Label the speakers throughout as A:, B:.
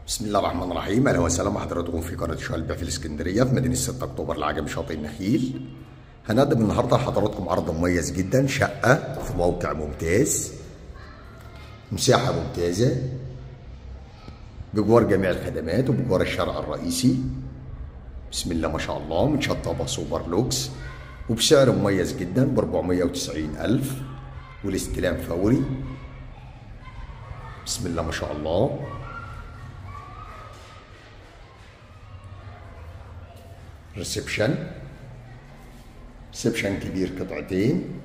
A: بسم الله الرحمن الرحيم. اهلا وسهلا بحضراتكم في قناه شقق البيع في الاسكندريه في مدينه 6 اكتوبر العجمي شاطئ النخيل. هنقدم النهارده لحضراتكم عرض مميز جدا، شقه في موقع ممتاز، مساحه ممتازه، بجوار جميع الخدمات وبجوار الشارع الرئيسي. بسم الله ما شاء الله، متشطبه سوبر لوكس وبسعر مميز جدا ب 490,000 والاستلام فوري. بسم الله ما شاء الله. ريسبشن كبير قطعتين،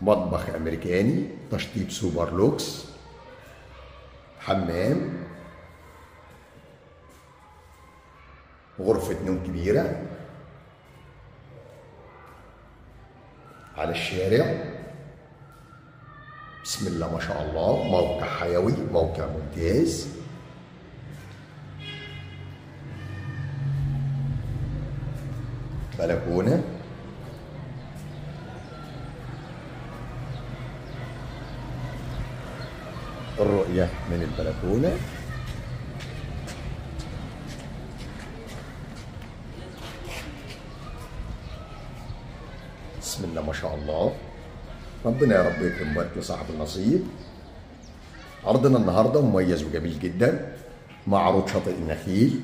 A: مطبخ امريكاني، تشطيب سوبر لوكس، حمام، غرفة نوم كبيرة على الشارع. بسم الله ما شاء الله، موقع حيوي، موقع ممتاز. بلكونة، الرؤية من البلكونة. بسم الله ما شاء الله، ربنا يا رب يكرم ويبارك لصاحب النصيب. عرضنا النهارده مميز وجميل جدا مع عروض شاطئ النخيل.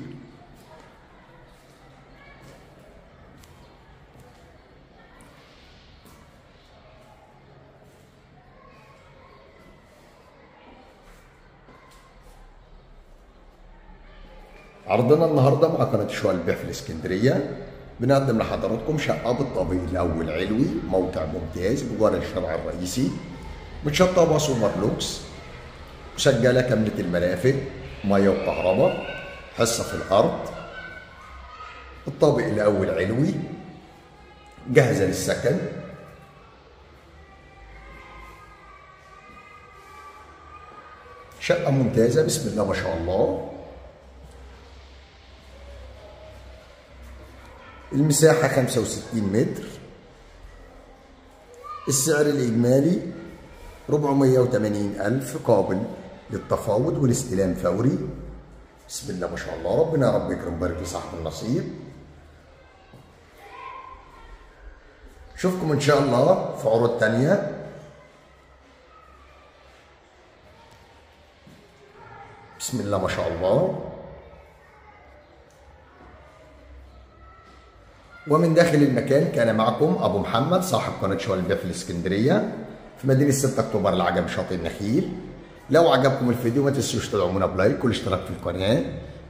A: عرضنا النهارده مع قناه شقق البيع في الاسكندريه، بنقدم لحضراتكم شقه بالطابق الاول علوي، موقع ممتاز بجوار الشارع الرئيسي، متشطبه سوبر لوكس، مسجله كامله المرافق، ميه وكهرباء، حصه في الارض. الطابق الاول علوي، جاهزه للسكن. شقه ممتازه بسم الله ما شاء الله. المساحة 65 متر. السعر الإجمالي 480,000 قابل للتفاوض والاستلام فوري. بسم الله ما شاء الله، ربنا يا رب يكرم ويبارك لصاحب النصيب. أشوفكم إن شاء الله في عروض تانية. بسم الله ما شاء الله. ومن داخل المكان كان معكم أبو محمد صاحب قناة شقق البيع في الإسكندرية في مدينة 6 أكتوبر العجمي شاطئ النخيل. لو عجبكم الفيديو ما تنسوش تدعمونا بلايك والاشتراك في القناة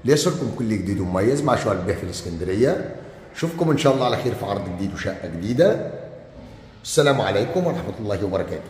A: ليصلكم كل جديد ومميز مع شقق البيع في الإسكندرية. أشوفكم إن شاء الله على خير في عرض جديد وشقة جديدة. السلام عليكم ورحمة الله وبركاته.